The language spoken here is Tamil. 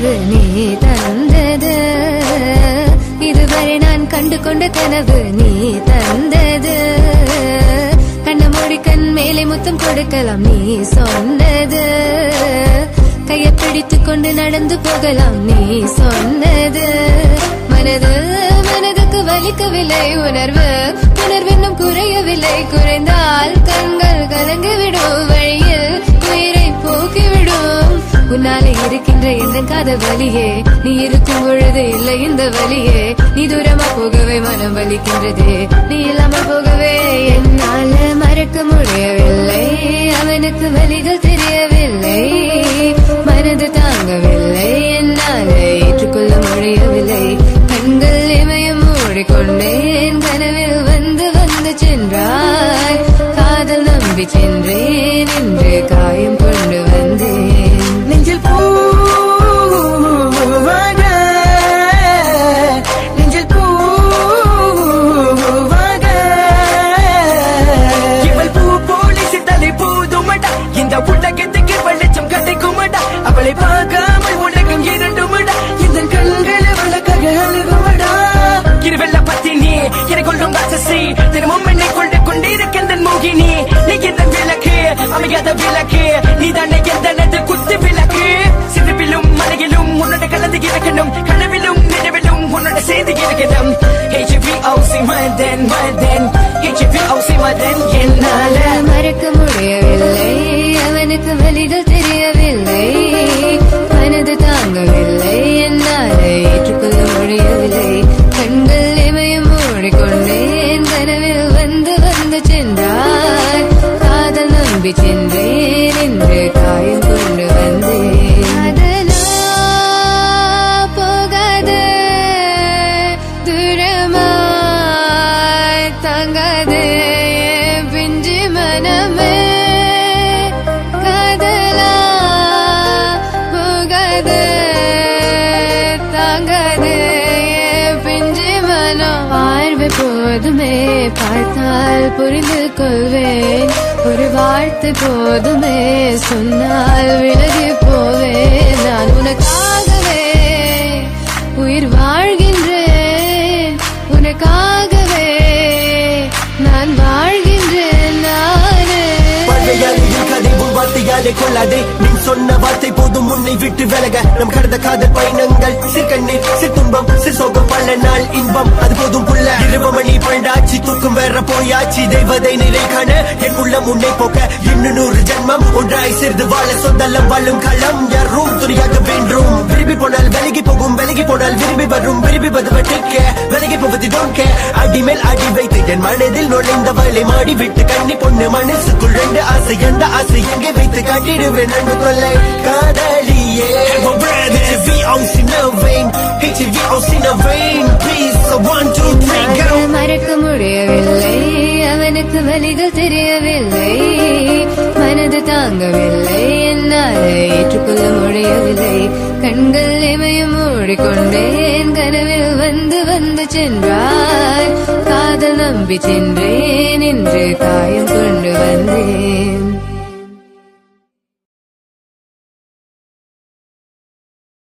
கனவு நீ தந்தது, இதுவரை நான் கண்டு கொண்ட கனவு நீ தந்தது. கண்ண மூடி கண் மேலே முத்தம் கொடுக்கலாம் நீ சொன்னது, கையை பிடித்துக் கொண்டு நடந்து போகலாம் நீ சொன்னது. மனதுக்கு வலிக்கவில்லை உணர்வு, உணர்வென்னும் குறையவில்லை, குறைந்தால் கண்கள் கலங்கிவிடும், வழியில் உயிரை போக்கிவிடும். உன்னாலே இருக்கின்ற எந்த காதல் வலியே, நீ இருக்கும் பொழுது இல்லை இந்த வலியே. நீ தூரமா போகவே மனம் வலிக்கின்றதே, நீ இல்லாமல் போகவே என்னால மறக்க முடியவில்லை. அவனுக்கு வலிகள் தெரியவில்லை, மனது தாங்கவில்லை, என்னால ஏற்றுக்கொள்ள முடியவில்லை. கண்கள் இமயம் மூடிக்கொண்டேன், கனவில் வந்து வந்து சென்றாய். காதல் நம்பி சென்றேன், இன்று காயம் கொண்டு வந்தேன். நெஞ்சில் பூவாக, நெஞ்சில் பூவாக, இவள் பூ போலி சித்தலை பூதுமடா, இந்த உலகத்துக்கு வெளிச்சம் கிடைக்குமடா. அவளை பார்க்காமல் உலகம் இரண்டுமடா, இந்த கண்களை வழக்காக அழுகுமடா. இருவெல்ல பத்தி நீ எனக்குள்ளும் ராட்சசி, தினமும் என்னை கொண்டு கொண்டிருக்கின்ற மோகினி. நீ எந்த விளக்கு, அமையாத விளக்கு, நீ தானே எந்த குத்து விளக்கு. சிறுவிலும் மலையிலும் உன்னோட கலந்து இருக்கணும், கனவிலும் நினைவிலும் உன்னோட செய்தி இருக்கணும். HVOC Madan Madan, HVOC Madan. என்னால மறக்க முடியவில்லை, அவனுக்கு வலிகள் தெரியவில்லை, மனது தாங்கவில்லை, என்னால ஏற்றுக்கொள்ள முடியவில்லை. கண்கள் இமயம் மூடிக்கொண்டேன், கனவில் வந்து வந்து சென்றாய். காதல் நம்பி சென்றேன், இன்று காயம் கொண்டு வந்தேன். அதனா போகாது, தூரமாய் தங்காதே பிஞ்சு மனமே. காதலா போகாது, தாங்காதே பிஞ்சு மனம். பார்வை போதுமே, பார்த்தால் புரிந்து கொள்வேன். ஒரு வார்த்தை போதுமே, சொன்னால் விலகி போவேன். நான் உனக்காகவே உயிர் வாழ்கின்றேன், உனக்காகவே நான் வாழ்கின்றேன். நானே கதை உன் வார்த்தையாலே கொள்ளாதே, நீ சொன்ன வார்த்தை போதும் உன்னை விட்டு விலக. நம் கடந்த காதல் பயணங்கள் சிற்கண்ணீர் சித்துன்பம் சிசோகம், பல நாள் இன்பம் அது போதும் புள்ள. 20 மணி பண்டாச்சி, தூக்கம் வேற போயாச்சி, தெய்வதை நிலை காண என் உள்ளம் உன்னை போக்க. 200 ஜென்மம் ஒன்றாய் சேர்ந்து வாழ, சொந்தலம் வாழும் களம் யாரும் துணியாக வென்றும். விரும்பி போனால் விலகி போகும், விலகி போனால் விரும்பி வரும், விரும்பி வருவதற்க விலகி போவது don't care. அடி மேல் அடி வைத்து என் மனதில் நுழைந்தவளை மாடி விட்டு கண்ணி பொண்ணு மனசுக்குள் 2 ஆசை, எந்த ஆசை எங்கே வைத்து காட்டிடுவேன் அன்பு கொள்ளை காதலியே. HVOC no vein, HVOC no vein, please so 1 2 3 go. மறக்க முடியவில்லை, அவனுக்கு வலிகள் தெரியவில்லை, மனது தாங்கவில்லை, என்னால் ஏற்றுக்கொள்ள முடியவில்லை. கண்கள் இமயம் மூடிக்கொண்டேன், கனவில் வந்து வந்து சென்றாய். காதல் நம்பி சென்றேன், இன்று காயம் கொண்டு வந்தேன்.